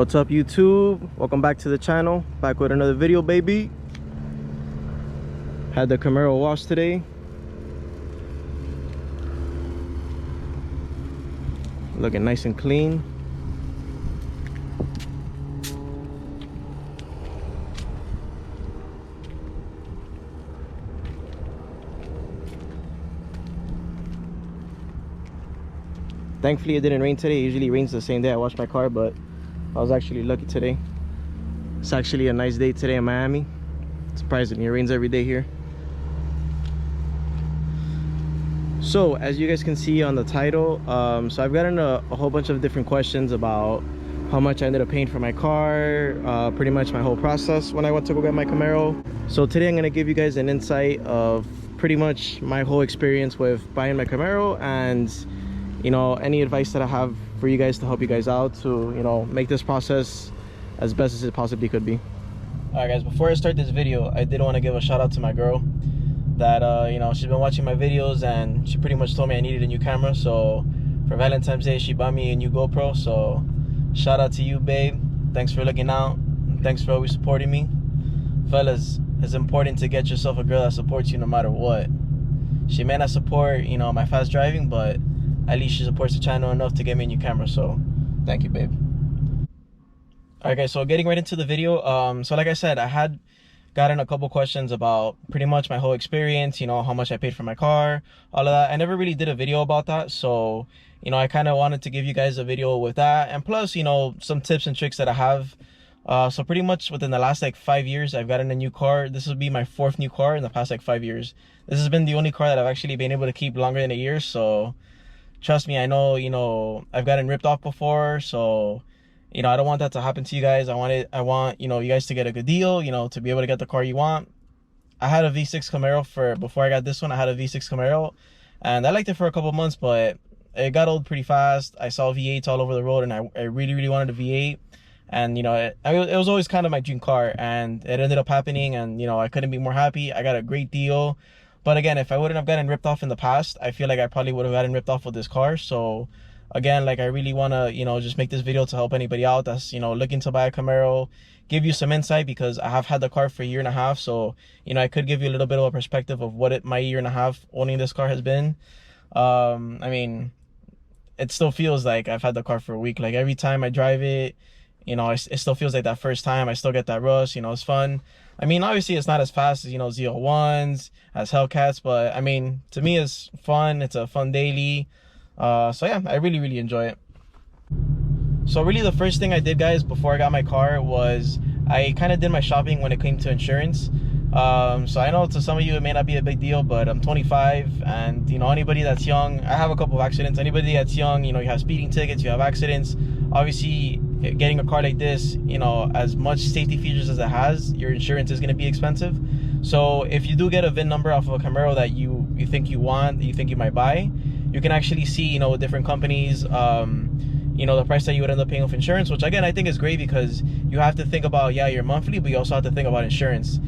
What's up, YouTube? Welcome back to the channel. Back with another video, baby. Had the Camaro wash today. Looking nice and clean. Thankfully it didn't rain today. It usually rains the same day I wash my car, but I was actually lucky today. It's actually a nice day today in Miami. Surprisingly, it rains every day here. So as you guys can see on the title, so I've gotten a whole bunch of different questions about how much I ended up paying for my car, pretty much my whole process when I went to go get my Camaro. So today I'm going to give you guys an insight of pretty much my whole experience with buying my Camaro, and you know, any advice that I have for you guys to help you guys out to, you know, make this process as best as it possibly could be. All right, guys, before I start this video, I did want to give a shout out to my girl that, you know, she's been watching my videos and she pretty much told me I needed a new camera. So for Valentine's Day, she bought me a new GoPro. So shout out to you, babe. Thanks for looking out. Thanks for always supporting me. Fellas, it's important to get yourself a girl that supports you no matter what. She may not support, you know, my fast driving, but at least she supports the channel enough to get me a new camera. So thank you, babe. Alright, guys, so getting right into the video. So like I said, I had gotten a couple questions about pretty much my whole experience, you know, how much I paid for my car, all of that. I never really did a video about that, so you know, I kind of wanted to give you guys a video with that, and plus, you know, some tips and tricks that I have. So pretty much within the last like 5 years, I've gotten a new car. This will be my 4th new car in the past like 5 years. This has been the only car that I've actually been able to keep longer than a year. So trust me, I know, you know, I've gotten ripped off before, so you know, I don't want that to happen to you guys. I want, you know, you guys to get a good deal, you know, to be able to get the car you want. I had a V6 Camaro before I got this one. I had a V6 Camaro and I liked it for a couple months, but it got old pretty fast. I saw V8s all over the road and I really wanted a V8. And, you know, it was always kind of my dream car, and it ended up happening, and, you know, I couldn't be more happy. I got a great deal. But again, if I wouldn't have gotten ripped off in the past, I feel like I probably would have gotten ripped off with this car. So again, like, I really want to, you know, just make this video to help anybody out that's, you know, looking to buy a Camaro, give you some insight, because I have had the car for a year and a half. So, you know, I could give you a little bit of a perspective of what my year and a half owning this car has been. I mean, it still feels like I've had the car for a week. Like, every time I drive it, you know, it still feels like that first time. I still get that rush, you know, it's fun. I mean, obviously it's not as fast as, you know, Z01s, as Hellcats, but I mean, to me it's fun. It's a fun daily. So yeah, I really enjoy it. So really the first thing I did, guys, before I got my car was I kind of did my shopping when it came to insurance. So I know to some of you it may not be a big deal, but I'm 25, and you know, anybody that's young, I have a couple of accidents. Anybody that's young, you know, you have speeding tickets, you have accidents. Obviously, getting a car like this, you know, as much safety features as it has, your insurance is going to be expensive. So if you do get a VIN number off of a Camaro that you think you want, that you think you might buy, you can actually see, you know, with different companies, you know, the price that you would end up paying with insurance, which again, I think is great, because you have to think about, yeah, your monthly, but you also have to think about insurance.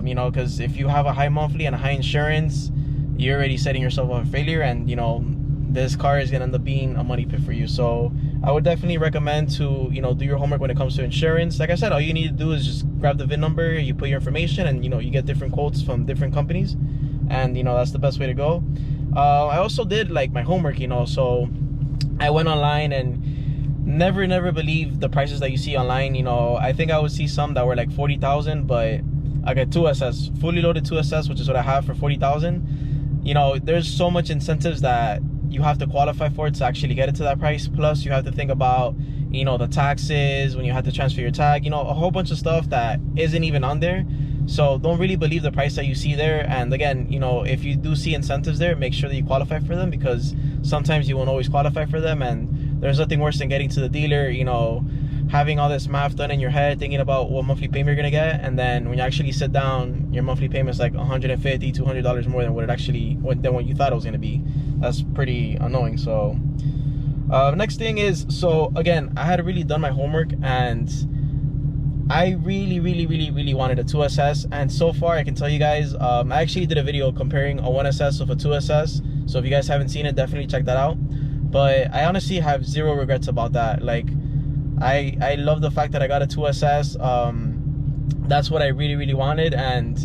You know, because if you have a high monthly and a high insurance, you're already setting yourself up for failure, and you know, this car is gonna end up being a money pit for you. So I would definitely recommend to, you know, do your homework when it comes to insurance. Like I said, all you need to do is just grab the VIN number, you put your information, and you know, you get different quotes from different companies, and you know, that's the best way to go. I also did like my homework, you know, so I went online, and never believe the prices that you see online. You know, I think I would see some that were like 40,000, but I got 2SS, fully loaded 2SS, which is what I have for 40,000. You know, there's so much incentives that you have to qualify for it to actually get it to that price. Plus you have to think about, you know, the taxes when you have to transfer your tag, you know, a whole bunch of stuff that isn't even on there. So don't really believe the price that you see there. And again, you know, if you do see incentives there, make sure that you qualify for them, because sometimes you won't always qualify for them. And there's nothing worse than getting to the dealer, you know, having all this math done in your head, thinking about what monthly payment you're gonna get, and then when you actually sit down, your monthly payment is like $150, $200 more than what it actually than what you thought it was gonna be. That's pretty annoying. So next thing is, so again, I had really done my homework, and I really wanted a 2SS, and so far I can tell you guys, I actually did a video comparing a 1SS with a 2SS, so if you guys haven't seen it, definitely check that out. But I honestly have zero regrets about that. Like, I love the fact that I got a 2SS. That's what I really wanted, and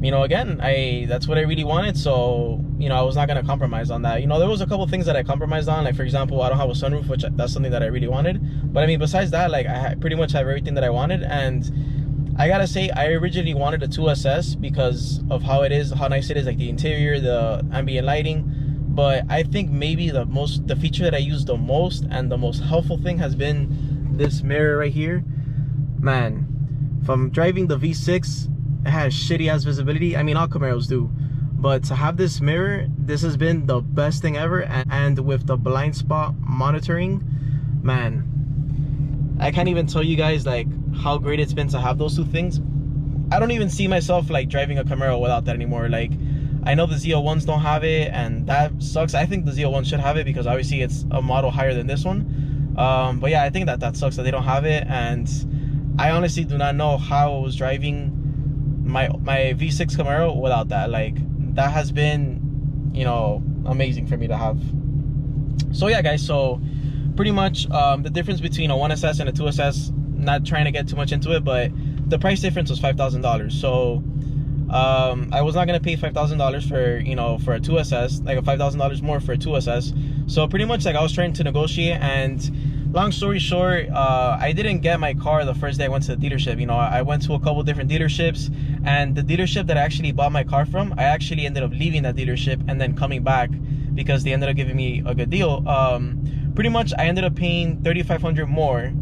you know, again, that's what I really wanted, so you know, I was not gonna compromise on that. You know, there was a couple things that I compromised on, like for example, I don't have a sunroof, which that's something that I really wanted. But I mean, besides that, like I pretty much have everything that I wanted. And I gotta say, I originally wanted a 2SS because of how it is, how nice it is, like the interior, the ambient lighting. But I think maybe the feature that I use the most and the most helpful thing has been this mirror right here. Man, from driving the V6, it has shitty ass visibility. I mean, all Camaros do, but to have this mirror, this has been the best thing ever. And with the blind spot monitoring, man, I can't even tell you guys like how great it's been to have those two things. I don't even see myself like driving a Camaro without that anymore. Like, I know the Z01s don't have it, and that sucks. I think the Z01 should have it because obviously it's a model higher than this one. But yeah, I think that sucks that they don't have it. And I honestly do not know how I was driving my V6 Camaro without that. Like, that has been, you know, amazing for me to have. So yeah, guys, so pretty much the difference between a 1SS and a 2SS, not trying to get too much into it, but the price difference was $5,000. So I was not gonna pay $5,000 for, you know, for a 2SS, like a $5,000 more for a 2SS. So pretty much like I was trying to negotiate, and long story short, I didn't get my car the first day I went to the dealership. You know, I went to a couple different dealerships, and the dealership that I actually bought my car from, I actually ended up leaving that dealership and then coming back because they ended up giving me a good deal. Pretty much I ended up paying $3,500 more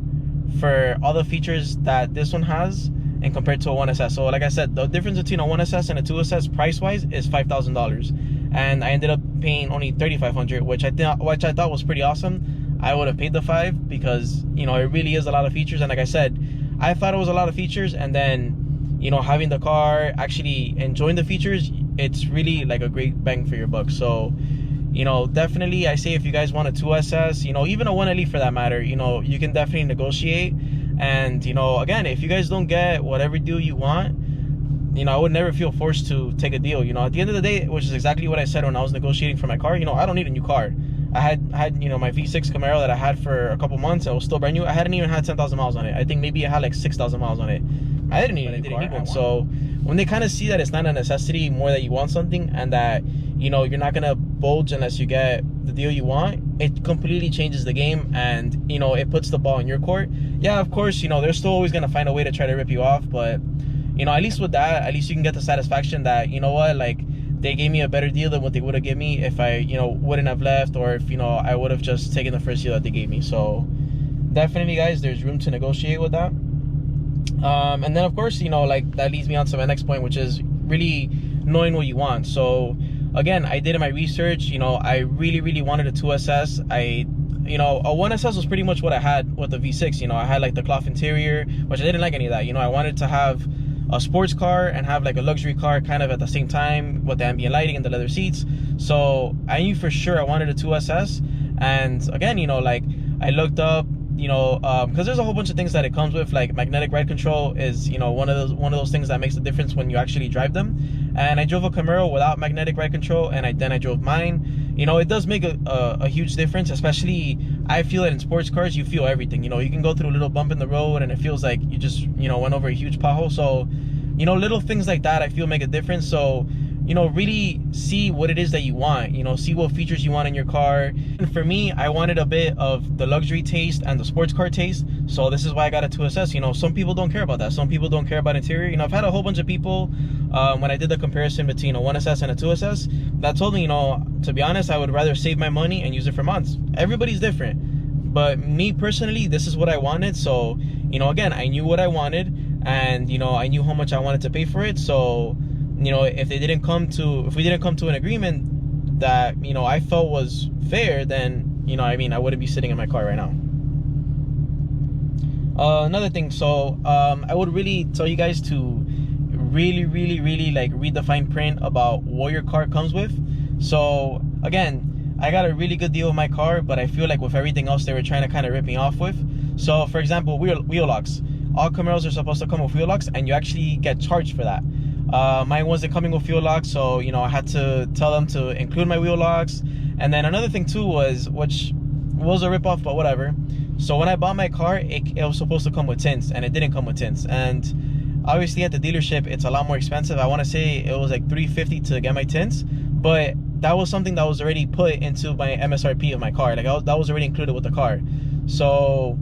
for all the features that this one has and compared to a 1SS. So like I said, the difference between a 1SS and a 2SS price wise is $5,000, and I ended up paying only $3,500, which I thought was pretty awesome. I would have paid the $5,000 because, you know, it really is a lot of features. And like I said, I thought it was a lot of features, and then, you know, having the car, actually enjoying the features, it's really like a great bang for your buck. So, you know, definitely I say if you guys want a 2SS, you know, even a 1LE for that matter, you know, you can definitely negotiate. And, you know, again, if you guys don't get whatever deal you want, you know, I would never feel forced to take a deal. You know, at the end of the day, which is exactly what I said when I was negotiating for my car, you know, I don't need a new car. I had you know, my V6 Camaro that I had for a couple months. It was still brand new. I hadn't even had 10,000 miles on it. I think maybe I had like 6,000 miles on it. I didn't need one. So when they kind of see that it's not a necessity, more that you want something, and that, you know, you're not gonna bulge unless you get the deal you want, it completely changes the game. And, you know, it puts the ball in your court. Yeah, of course, you know, they're still always gonna find a way to try to rip you off, but, you know, at least with that, at least you can get the satisfaction that, you know what, like, they gave me a better deal than what they would have given me if I, you know, wouldn't have left, or if, you know, I would have just taken the first deal that they gave me. So definitely, guys, there's room to negotiate with that. And then of course, you know, like, that leads me on to my next point, which is really knowing what you want. So again, I did my research. You know, I really wanted a 2SS. You know, a 1SS was pretty much what I had with the V6. You know, I had like the cloth interior, which I didn't like any of that. You know, I wanted to have a sports car and have like a luxury car kind of at the same time with the ambient lighting and the leather seats. So I knew for sure I wanted a 2SS. And again, you know, like, I looked up, you know, because there's a whole bunch of things that it comes with, like magnetic ride control is, you know, one of those things that makes the difference when you actually drive them. And I drove a Camaro without magnetic ride control, and then I drove mine. You know, it does make a huge difference, especially I feel that in sports cars you feel everything. You know, you can go through a little bump in the road and it feels like you just, you know, went over a huge pothole. So, you know, little things like that I feel make a difference. So, you know, really see what it is that you want, you know, see what features you want in your car. And for me, I wanted a bit of the luxury taste and the sports car taste. So this is why I got a 2SS. You know, some people don't care about that. Some people don't care about interior. You know, I've had a whole bunch of people, when I did the comparison between a 1SS and a 2SS, that told me, you know, to be honest, I would rather save my money and use it for months. Everybody's different. But me personally, this is what I wanted. So, you know, again, I knew what I wanted, and, you know, I knew how much I wanted to pay for it. So, you know, if we didn't come to an agreement that, you know, I felt was fair, then, you know, I mean, I wouldn't be sitting in my car right now. Another thing, so I would really tell you guys to really like read the fine print about what your car comes with. So again, I got a really good deal with my car, but I feel like with everything else they were trying to kind of rip me off with. So for example, wheel locks. All Camaros are supposed to come with wheel locks, and you actually get charged for that. Mine wasn't coming with wheel locks, so, you know, I had to tell them to include my wheel locks. And then another thing too was, which was a ripoff, but whatever. So when I bought my car, it was supposed to come with tints, and it didn't come with tints. And obviously at the dealership, it's a lot more expensive. I want to say it was like $350 to get my tints, but that was something that was already put into my MSRP of my car. Like that was already included with the car. So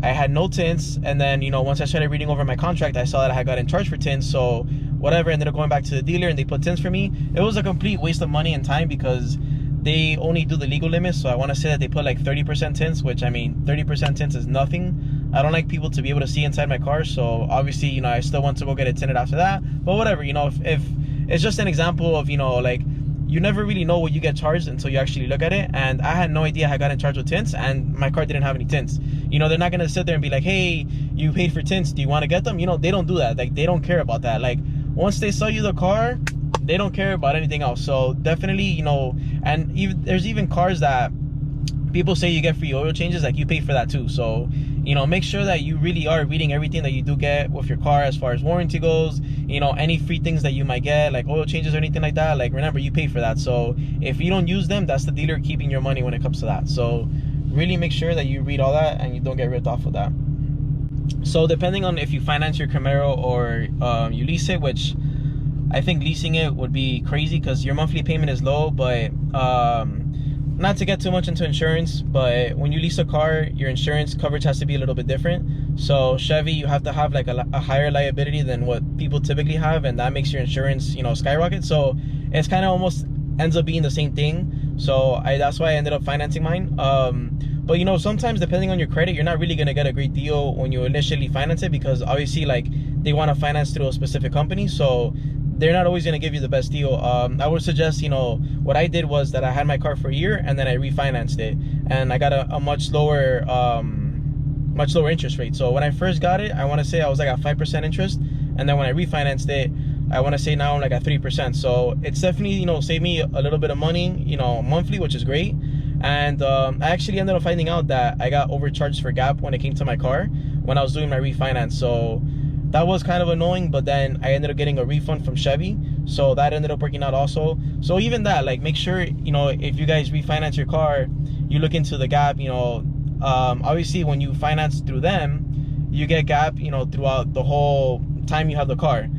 I had no tints, and then, you know, once I started reading over my contract, I saw that I had gotten charged for tints. So whatever, ended up going back to the dealer and they put tints for me. It was a complete waste of money and time because they only do the legal limits. So I want to say that they put like 30% tints, which, I mean, 30% tints is nothing. I don't like people to be able to see inside my car. So obviously, you know, I still want to go get it tinted after that. But whatever, you know, if it's just an example of, you know, like, you never really know what you get charged until you actually look at it. And I had no idea I got in charge with tints, and my car didn't have any tints. You know, they're not gonna sit there and be like, hey, you paid for tints, do you want to get them? You know, they don't do that. Like, they don't care about that. Like, once they sell you the car, they don't care about anything else. So definitely, you know, and even there's even cars that people say you get free oil changes, like you pay for that too. So, you know, make sure that you really are reading everything that you do get with your car as far as warranty goes. You know, any free things that you might get, like oil changes or anything like that, like, remember, you pay for that. So if you don't use them, that's the dealer keeping your money when it comes to that. So really make sure that you read all that and you don't get ripped off of that. So depending on if you finance your Camaro or you lease it, which I think leasing it would be crazy because your monthly payment is low. But not to get too much into insurance, but when you lease a car, your insurance coverage has to be a little bit different. So Chevy, you have to have like a higher liability than what people typically have, and that makes your insurance, you know, skyrocket. So it's kind of almost ends up being the same thing. So that's why I ended up financing mine. But you know, sometimes depending on your credit, you're not really gonna get a great deal when you initially finance it, because obviously, like, they want to finance through a specific company, so they're not always gonna give you the best deal. I would suggest, you know, what I did was that I had my car for a year and then I refinanced it, and I got a much lower interest rate. So when I first got it, I want to say I was like at 5% interest, and then when I refinanced it, I want to say now I'm like at 3%. So it's definitely, you know, saved me a little bit of money, you know, monthly, which is great. And I actually ended up finding out that I got overcharged for Gap when it came to my car when I was doing my refinance. So that was kind of annoying, but then I ended up getting a refund from Chevy, so that ended up working out also. So even that, like, make sure, you know, if you guys refinance your car, you look into the Gap. You know, obviously when you finance through them, you get Gap, you know, throughout the whole time you have the car.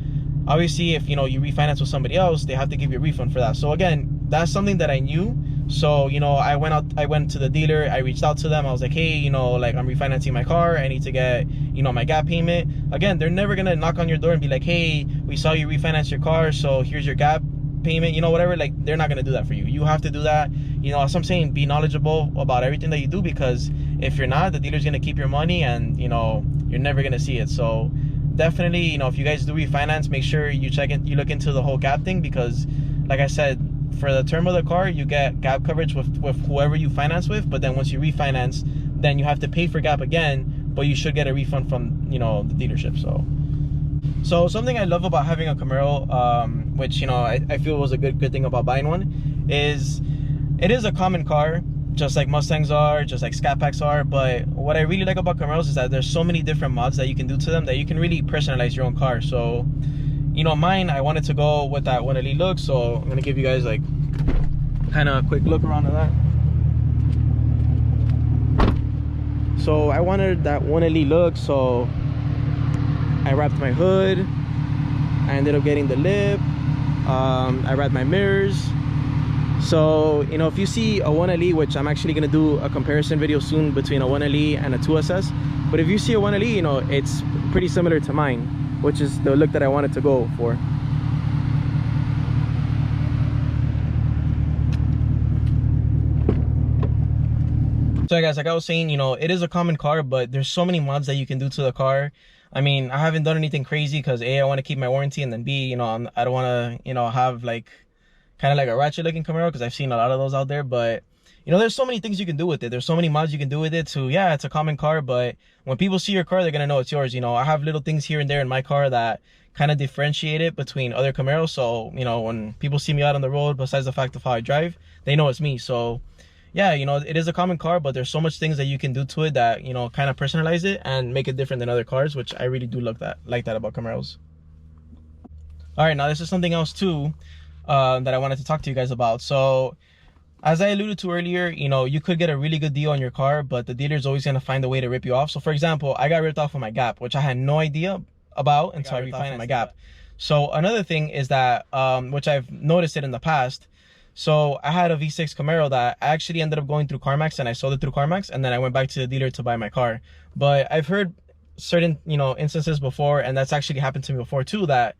Obviously, if, you know, you refinance with somebody else, they have to give you a refund for that. So again, that's something that I knew. So, you know, I went to the dealer, I reached out to them, I was like, hey, you know, like, I'm refinancing my car, I need to get, you know, my Gap payment. Again, they're never gonna knock on your door and be like, hey, we saw you refinance your car, so here's your Gap payment, you know, whatever. Like, they're not gonna do that for you. You have to do that. You know, as I'm saying, be knowledgeable about everything that you do, because if you're not, the dealer's gonna keep your money and, you know, you're never gonna see it. So definitely, you know, if you guys do refinance, make sure you you look into the whole Gap thing, because like I said, for the term of the car, you get Gap coverage with whoever you finance with, but then once you refinance, then you have to pay for Gap again, but you should get a refund from, you know, the dealership. So something I love about having a Camaro, which, you know, I feel was a good thing about buying one, is it is a common car, just like Mustangs are, just like Scat Packs are. But what I really like about Camaros is that there's so many different mods that you can do to them that you can really personalize your own car. So, you know, mine, I wanted to go with that one elite look, so I'm gonna give you guys like kind of a quick look around of that. So I wanted that one elite look, so I wrapped my hood, I ended up getting the lip, I wrapped my mirrors. So, you know, if you see a 1LE, which I'm actually gonna do a comparison video soon between a 1LE and a 2SS, but if you see a 1LE, you know, it's pretty similar to mine, which is the look that I wanted to go for. So guys, like I was saying, you know, it is a common car, but there's so many mods that you can do to the car. I mean, I haven't done anything crazy because A, I want to keep my warranty, and then B, you know, I don't want to, you know, have like kind of like a ratchet looking Camaro, because I've seen a lot of those out there. But, you know, there's so many things you can do with it. There's so many mods you can do with it. So yeah, it's a common car, but when people see your car, they're gonna know it's yours. You know, I have little things here and there in my car that kind of differentiate it between other Camaros. So, you know, when people see me out on the road, besides the fact of how I drive, they know it's me. So yeah, you know, it is a common car, but there's so much things that you can do to it that, you know, kind of personalize it and make it different than other cars, which I really do like that about Camaros. All right, now this is something else too that I wanted to talk to you guys about. So As I alluded to earlier, you know, you could get a really good deal on your car, but the dealer's always going to find a way to rip you off. So for example, I got ripped off on my Gap, which I had no idea about until I refinanced my Gap. So another thing is that, which I've noticed it in the past. So I had a V6 Camaro that I actually ended up going through CarMax, and I sold it through CarMax, and then I went back to the dealer to buy my car. But I've heard certain, you know, instances before, and that's actually happened to me before too, that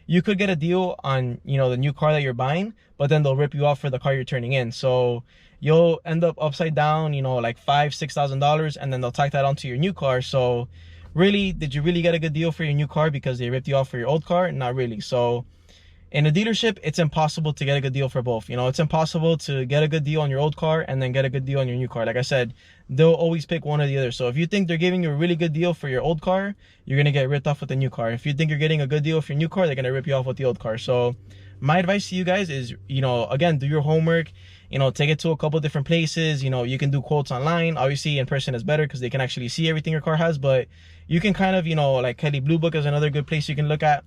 you could get a deal on, you know, the new car that you're buying, but then they'll rip you off for the car you're turning in. So you'll end up upside down, you know, like $5,000-$6,000, and then they'll tack that onto your new car. So really, did you really get a good deal for your new car because they ripped you off for your old car? Not really. So in a dealership, it's impossible to get a good deal for both. You know, it's impossible to get a good deal on your old car and then get a good deal on your new car. Like I said, they'll always pick one or the other. So if you think they're giving you a really good deal for your old car, you're going to get ripped off with the new car. If you think you're getting a good deal for your new car, they're going to rip you off with the old car. So my advice to you guys is, you know, again, do your homework, you know, take it to a couple different places. You know, you can do quotes online. Obviously in person is better because they can actually see everything your car has, but you can kind of, you know, like Kelly Blue Book is another good place you can look at.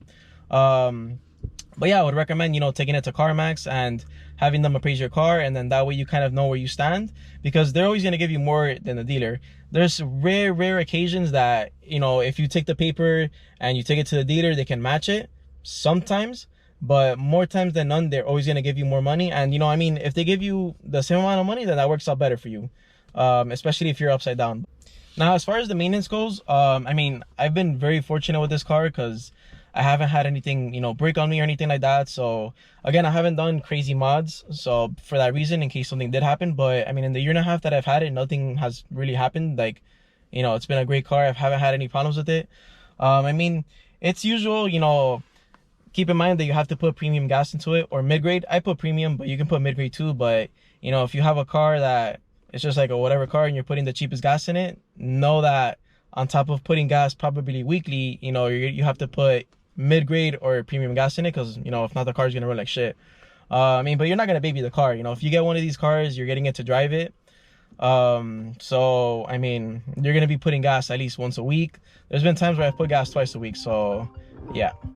But yeah, I would recommend, you know, taking it to CarMax and having them appraise your car, and then that way you kind of know where you stand, because they're always going to give you more than the dealer. There's rare occasions that, you know, if you take the paper and you take it to the dealer, they can match it sometimes, but more times than none, they're always going to give you more money. And, you know, I mean, if they give you the same amount of money, then that works out better for you, especially if you're upside down. Now, as far as the maintenance goes, I mean, I've been very fortunate with this car because I haven't had anything, you know, break on me or anything like that. So again, I haven't done crazy mods. So for that reason, in case something did happen, but I mean, in the 1.5 years that I've had it, nothing has really happened. Like, you know, it's been a great car. I haven't had any problems with it. I mean, it's usual, you know, keep in mind that you have to put premium gas into it, or mid-grade. I put premium, but you can put mid-grade too. But, you know, if you have a car that it's just like a whatever car and you're putting the cheapest gas in it, know that on top of putting gas probably weekly, you know, you have to put mid-grade or premium gas in it, because, you know, if not, the car's gonna run like shit. I mean, but you're not gonna baby the car. You know, if you get one of these cars, you're getting it to drive it. So I mean, you're gonna be putting gas at least once a week. There's been times where I've put gas twice a week. So yeah.